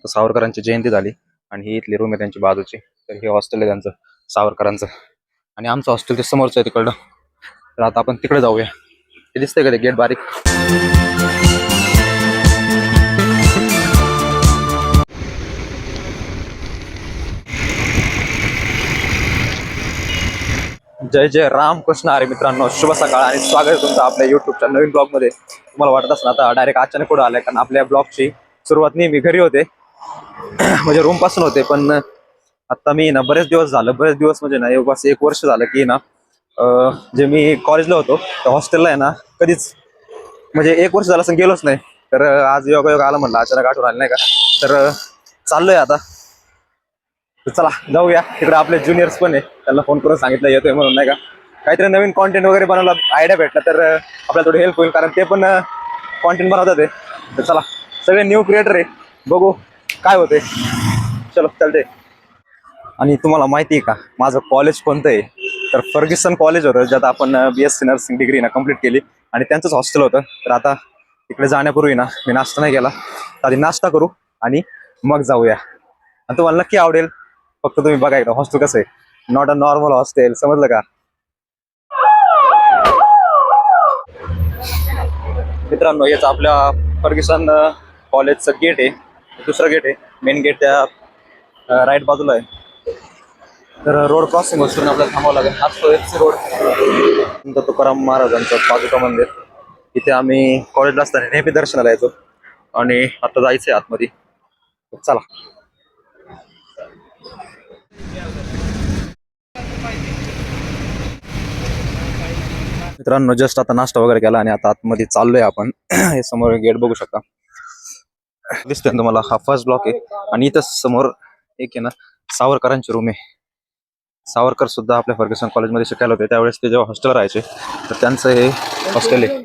शकता सावरकरांची जयंती झाली आणि ही इथली रूम आहे त्यांची बाजूची. तर हे हॉस्टेल आहे त्यांचं सावरकरांचं आणि आमचं हॉस्टेल ते समोरचं आहे तिकडं. तर आता आपण तिकडे जाऊया. ते दिसतंय का ते गेट बारीक. जय जय राम कृष्ण हरी मित्रांनो, शुभ सकाळ आणि स्वागत आहे तुमचं आपल्या युट्यूबच्या नवीन ब्लॉगमध्ये. तुम्हाला वाटत असं आता डायरेक्ट अचानक पुढे आलाय, कारण आपल्या ब्लॉगची सुरुवात नेहमी घरी होते म्हणजे रूम पासून होते. पण आता मी ना बरेच दिवस म्हणजे ना बस 1 वर्ष झालं की ना जे मी कॉलेजला होतो त्या हॉस्टेलला आहे ना कधीच म्हणजे 1 वर्ष झालं असं गेलोच नाही. तर आज योग आला म्हणलं, अचानक आठवण आली नाही का. तर चाललोय आता. तर चला जाऊया तिकडे. आपले ज्युनियर्स पण आहे, त्यांना फोन करून सांगितलं येतोय म्हणून नाही का. काहीतरी नवीन कॉन्टेंट वगैरे बनवला आयडिया भेटला तर आपल्याला थोडी हेल्प होईल, कारण ते पण कॉन्टेंट बनवतात ते. तर चला, सगळे न्यू क्रिएटर आहे, बघू काय होते. चलो चालते. आणि तुम्हाला माहिती आहे का माझं कॉलेज कोणतं आहे? तर फर्ग्युसन कॉलेज होतं, ज्यात आपण BSc नर्सिंग डिग्री ना कंप्लीट केली आणि त्यांचंच हॉस्टेल होतं. तर आता तिकडे जाण्यापूर्वी ना मी नाश्ता नाही केला, आधी नाश्ता करू आणि मग जाऊया. आणि तुम्हाला नक्की आवडेल. फक्त तुम्ही बघा एकदा हॉस्टेल कसं आहे. नॉट अ नॉर्मल हॉस्टेल, समजलं का मित्रांनो? हेच आपल्या फर्ग्युसन कॉलेजचं गेट आहे. दुसरं गेट आहे, मेन गेट त्या राईट बाजूला आहे. तर रोड क्रॉसिंग होऊन आपल्याला थांबावं लागेल. हाच तो FC रोड. संत तुकाराम महाराजांचं पादुका मंदिर, इथे आम्ही कॉलेजला असताना नेहमी दर्शनाला यायचो. आणि आता जायचंय आतमध्ये, चला. मित्रांनो जस्ट आता नाश्ता वगैरे केला आणि आता आतमध्ये चाललोय आपण. हे समोर गेट बघू शकता, दिसतोय तुम्हाला. हा फर्स्ट ब्लॉक आहे आणि इथं समोर एक आहे ना सावरकरांची रूम आहे. सावरकर सुद्धा आपल्या फर्ग्युसन कॉलेजमध्ये शिकायला होते, त्यावेळेस ते जेव्हा हॉस्टेलवर राहायचे. तर त्यांचं हे हॉस्टेल आहे.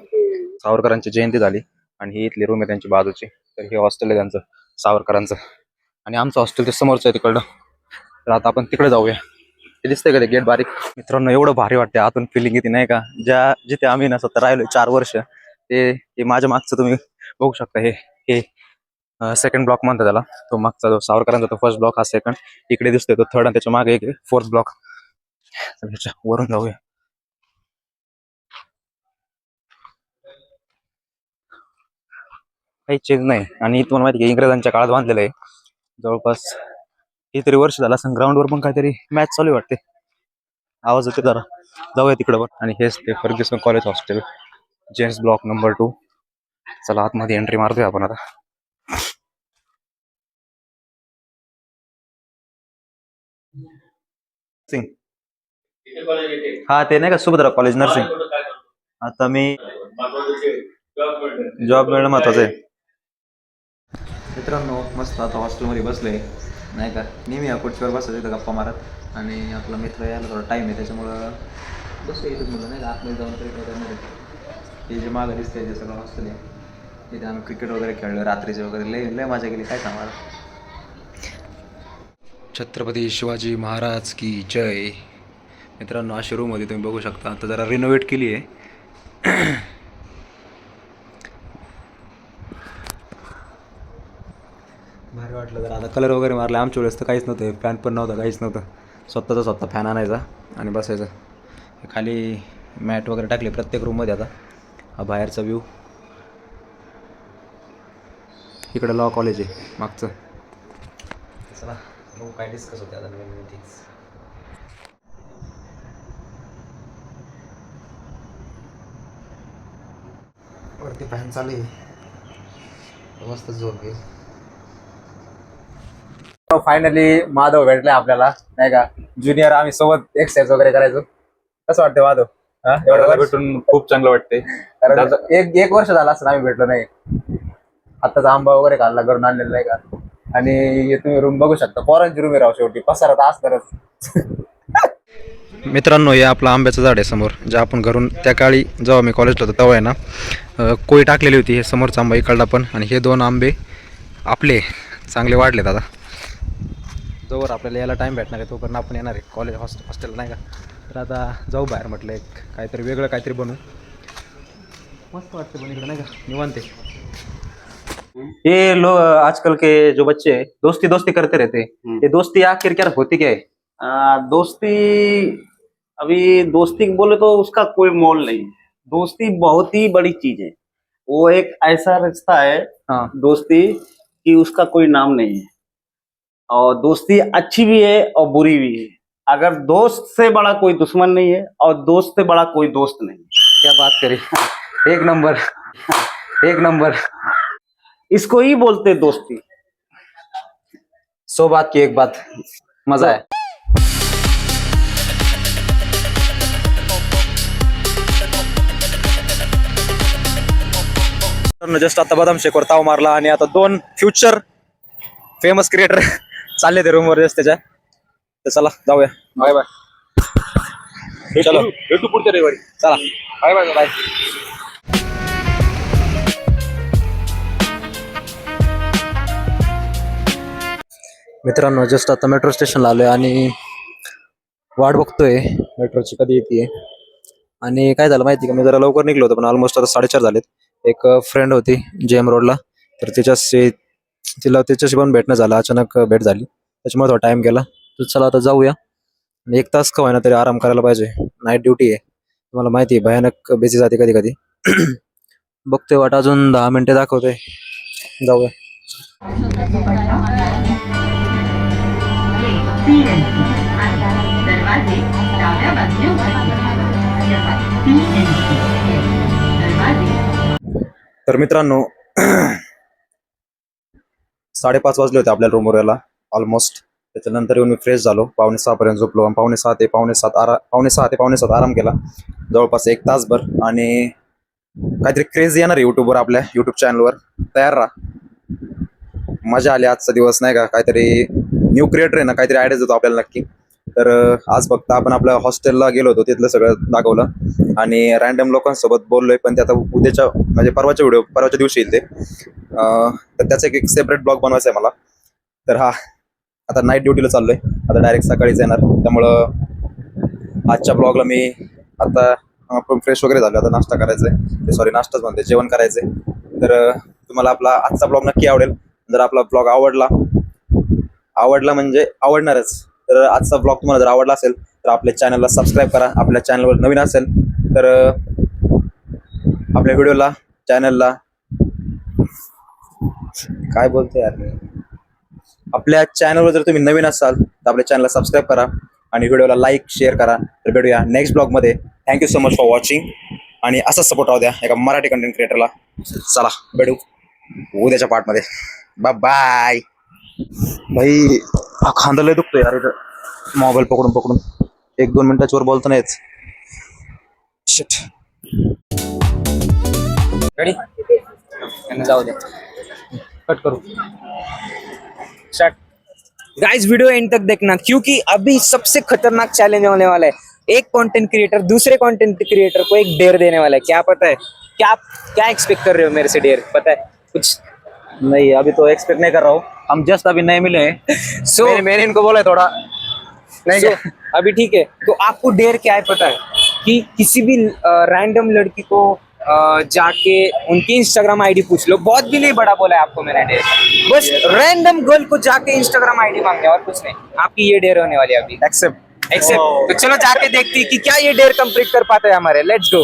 सावरकरांची जयंती झाली आणि ही इथली रूम आहे त्यांची बाजूची. तर हे हॉस्टेल आहे त्यांचं सावरकरांचं आणि आमचं हॉस्टेल ते समोरचं आहे तिकडं. तर आता आपण तिकडे जाऊया. ते दिसतंय का ते गेट बारीक. मित्रांनो एवढं भारी वाटते आतून, फिलिंग येते नाही का. जिथे आम्ही ना स्वतः राहिलोय 4 वर्ष, ते माझ्या मागचं तुम्ही बघू शकता. हे सेकंड ब्लॉक म्हणतात त्याला. तो मागचा जो सावरकरांचा तो फर्स्ट ब्लॉक, हा सेकंड. इकडे दिसतोय तो थर्ड आणि त्याच्या मागे एक 4th ब्लॉक. त्याच्या वरून जाऊया. काही चेंज नाही. आणि तुम्हाला माहिती आहे इंग्रजांच्या काळात बांधलेलं आहे. जवळपास कितीतरी वर्ष झालं असं. ग्राउंडवर पण काहीतरी मॅच चालू वाटते, आवाज होते जरा. जाऊया तिकडे पण. आणि हेच ते Fergusson college hostel, James block number 2. चला आतमध्ये एंट्री मारतोय आपण आता. सिंग, हा ते नाही का सुभद्रा कॉलेज नर्सिंग. आता मी जॉब मिळणं महत्वाचं आहे. मित्रांनो मस्त आता हॉस्टेलमध्ये बसले नाही का. नेहमी या खुर्चीवर बसायचं इथं गप्पा मारत. आणि आपला मित्र यायला थोडा टाईम आहे, त्याच्यामुळं बसतो इथंच मुलं नाही का. आतमध्ये जाऊन तरी काय करणार आहे. हे जे मागं दिसतंय ते सगळं हॉस्टेल आहे. तिथे आम्ही क्रिकेट वगैरे खेळलो रात्रीचे वगैरे, लय लय मजा केली काय सांगायला. छत्रपती शिवाजी महाराज की जय. मित्रांनो अशी रूममध्ये तुम्ही बघू शकता. आता जरा रिनोव्हेट केली आहे. भारी वाटलं जरा. आता कलर वगैरे मारला. आमच्या वेळेस तर काहीच नव्हतं, फॅन पण नव्हता, काहीच नव्हतं. स्वतः फॅन आणायचा आणि बसायचं. खाली मॅट वगैरे टाकले प्रत्येक रूममध्ये. आता हा बाहेरचा व्ह्यू. इकडं लॉ कॉलेज आहे मागचं. चला बघू काय डिस्कस होते आता नवीन मीटिंग्स. वरती फॅन चालू आहे, मस्त झोप घेईल. फायनली माधव भेटलाय आपल्याला नाही का. ज्युनियर आम्ही सोबत एक्सरसाइज वगैरे करायचो. कसं वाटतं माधव? एवढं भेटून खूप चांगलं वाटतंय. कारण एक वर्ष झालं असं आम्ही भेटलो नाही. आताच आंबा वगैरे खाल्ला, घरून आणलेला नाही का. आणि तुम्ही रूम बघू शकता, पोरांची रूम आहे राव. शेवटी पसारा तर असणारच. मित्रांनो हे आपलं आंब्याचं झाड आहे समोर, जे आपण घरून त्या काळी जेव्हा मी कॉलेजला होतो तेव्हा आहे ना कोळी टाकलेली होती. हे समोरचा आंबा इकडला पण. आणि हे 2 आंबे आपले चांगले वाढलेत. आता जोवर आपल्याला यायला टाईम भेटणार आहे तोपर्यंत आपण येणार आहे कॉलेज हॉस्टेल नाही का. तर आता जाऊ बाहेर, म्हटलं एक काहीतरी वेगळं काहीतरी बनवू. मस्त वाटतं पण इकडं नाही का, निवांत आहे. ये लोग आजकल के जो बच्चे हैं दोस्ती दोस्ती करते रहते हैं, ये दोस्ती आखिर क्या होती क्या है? दोस्ती, अभी दोस्ती बोले तो उसका कोई मोल नहीं है। दोस्ती बहुत ही बड़ी चीज है। वो एक ऐसा रिश्ता है, हाँ दोस्ती, कि उसका कोई नाम नहीं है। और दोस्ती अच्छी भी है और बुरी भी है। अगर दोस्त से बड़ा कोई दुश्मन नहीं है और दोस्त से बड़ा कोई दोस्त नहीं है। क्या बात करी, एक नंबर, एक नंबर। इसको ही बोलते हैं दोस्ती। 100 बात की एक बात, मजा है। जस्ट आता बदाम शेकवर ताव मारला आणि आता 2 फ्युचर फेमस क्रिएटर चालले ते रूमवर जस्ट त्याच्या. तर चला जाऊया. Bye bye. चलो भेटू पुढच्या रविवारी. चला बाय बाय बाय. मित्रांनो जस्ट आता मेट्रो स्टेशनला आलोय आणि वाट बघतोय मेट्रोची कधी येते. आणि काय झालं माहिती का, मी जरा लवकर निघलो होतो पण ऑलमोस्ट आता 4:30 झालेत. एक फ्रेंड होती जेएम रोडला, तर तिच्याशी पण भेटणं झालं, अचानक भेट झाली, त्याच्यामुळे थोडा टाइम गेला. तर चला आता जाऊया. 1 तास का होईना तरी आराम करायला पाहिजे, नाईट ड्युटी आहे, तुम्हाला माहिती आहे भयानक बिझी जाते कधी कधी. बघतोय वाट अजून 10 मिनिटे दाखवते, जाऊया. तर मित्रांनो 5:30 वाजले होते आपल्याला रूमवर यायला ऑलमोस्ट. त्याच्यानंतर येऊन मी फ्रेश झालो, 5:45 पर्यंत झोपलो आणि 5:45 ते 5:7 आराम केला जवळपास 1 तासभर. आणि काहीतरी क्रेज येणार आहे युट्यूबवर, आपल्या युट्यूब चॅनलवर, तयार राहा. मजा आली आजचा दिवस नाही का, काहीतरी न्यू क्रिएटर आहे ना, काहीतरी आयडियाज देतो आपल्याला नक्की. तर आज फक्त आपण आपल्या हॉस्टेलला गेलो होतो, तिथलं सगळं दाखवलं आणि रॅन्डम लोकांसोबत बोललोय. पण ते आता उद्याच्या म्हणजे परवाच्या दिवशी येईल ते. तर त्याचा एक सेपरेट ब्लॉग बनवायचा आहे मला. तर हा आता नाईट ड्युटीला चाललोय, आता डायरेक्ट सकाळीच येणार. त्यामुळं आजच्या ब्लॉगला मी आता आपण फ्रेश वगैरे झालो, आता नाश्ता करायचा आहे, नाश्ताच म्हणते, जेवण करायचंय. तर तुम्हाला आपला आजचा ब्लॉग नक्की आवडेल. जर आपला ब्लॉग आवडला म्हणजे आवडणारच. तर आजचा ब्लॉग तुम्हाला जर आवडला असेल तर आपल्या चॅनलला सबस्क्राईब करा. आपल्या चॅनलवर नवीन असेल तर आपल्या व्हिडिओला चॅनलला काय बोलते यार मी, आपल्या चॅनलवर जर तुम्ही नवीन असाल तर आपल्या चॅनलला सबस्क्राईब करा आणि व्हिडिओला लाईक शेअर करा. तर भेटूया नेक्स्ट ब्लॉगमध्ये. Thank you so much for watching आणि असाच सपोर्ट राहू द्या एका मराठी कंटेंट क्रिएटरला. चला भेटू उद्याच्या पार्टमध्ये. Bye bye. भाई खांदा लय दुखतो यार मोबाईल पकडून पकडून, 1-2 मिनिटाच्या वर बोलतो नाहीच. शिट. रेडी, जाऊ दे, कट करू. स्टार्ट. गाइस वीडियो एंड तक देखना क्योंकि अभी सबसे खतरनाक चैलेंज होने वाला है. एक कंटेंट क्रिएटर दूसरे कंटेंट क्रिएटर को एक डेयर देने वाला है. क्या पता है, क्या एक्सपेक्ट कर रहे हो मेरे से डेयर? पता है कुछ? नहीं अभी तो एक्सपेक्ट नहीं कर रहा हूँ, हम जस्ट अभी नए मिले हैं. मैंने इनको बोला है थोड़ा नहीं So, अभी ठीक है. तो आपको डेयर क्या है पता है कि किसी भी रैंडम लड़की को जाके उनकी इंस्टाग्राम आईडी पूछ लो. बहुत भी नहीं बड़ा बोला है आपको मैंने डेयर, बस रैंडम गर्ल को जाके इंस्टाग्राम आईडी मांगे और कुछ नहीं. आपकी ये डेयर होने वाली है अभी. एक्सेप्ट. तो चलो जाके देखते हैं कि क्या ये डेयर कंप्लीट कर पाते हैं हमारे. Let's go.